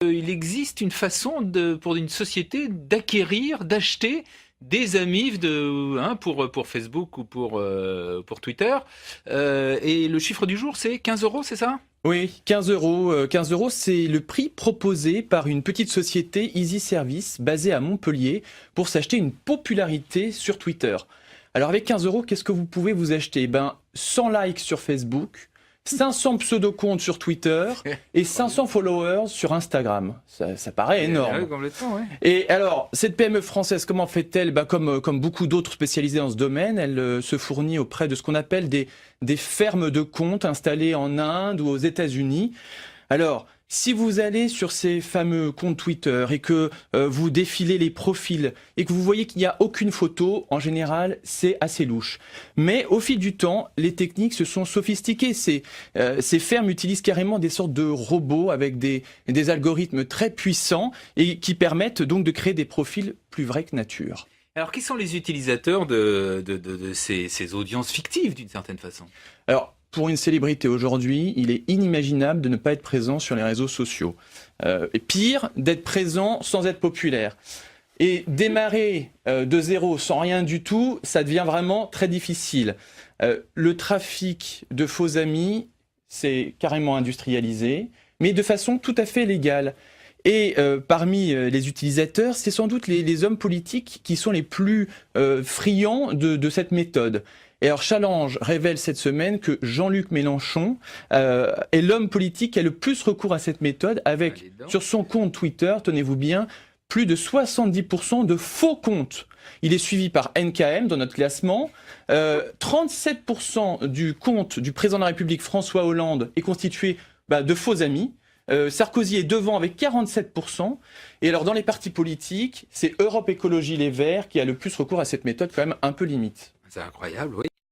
Il existe une façon pour une société d'acquérir, d'acheter des amis pour Facebook ou pour Twitter. Et le chiffre du jour, c'est 15 euros, c'est ça? Oui, 15 euros. 15 euros, c'est le prix proposé par une petite société Easy Service basée à Montpellier pour s'acheter une popularité sur Twitter. Alors avec 15 euros, qu'est-ce que vous pouvez vous acheter? 100 likes sur Facebook, 500 pseudo-comptes sur Twitter et 500 followers sur Instagram. Ça paraît énorme. Ouais, complètement, ouais. Et alors, cette PME française, comment fait-elle? Comme beaucoup d'autres spécialisés dans ce domaine, elle se fournit auprès de ce qu'on appelle des fermes de comptes installées en Inde ou aux États-Unis. Alors, si vous allez sur ces fameux comptes Twitter et que vous défilez les profils et que vous voyez qu'il n'y a aucune photo, en général, c'est assez louche. Mais au fil du temps, les techniques se sont sophistiquées. Ces fermes utilisent carrément des sortes de robots avec des algorithmes très puissants et qui permettent donc de créer des profils plus vrais que nature. Alors, qui sont les utilisateurs de ces audiences fictives, d'une certaine façon? Alors, pour une célébrité aujourd'hui, il est inimaginable de ne pas être présent sur les réseaux sociaux. Et pire, d'être présent sans être populaire. Et démarrer de zéro sans rien du tout, ça devient vraiment très difficile. Le trafic de faux amis, c'est carrément industrialisé, mais de façon tout à fait légale. Et parmi les utilisateurs, c'est sans doute les hommes politiques qui sont les plus friands de cette méthode. Et alors Challenge révèle cette semaine que Jean-Luc Mélenchon est l'homme politique qui a le plus recours à cette méthode avec, sur son compte Twitter, tenez-vous bien, plus de 70% de faux comptes. Il est suivi par NKM dans notre classement. 37% du compte du président de la République François Hollande est constitué de faux amis. Sarkozy est devant avec 47%. Et alors dans les partis politiques, c'est Europe Écologie Les Verts qui a le plus recours à cette méthode quand même un peu limite. C'est incroyable, oui.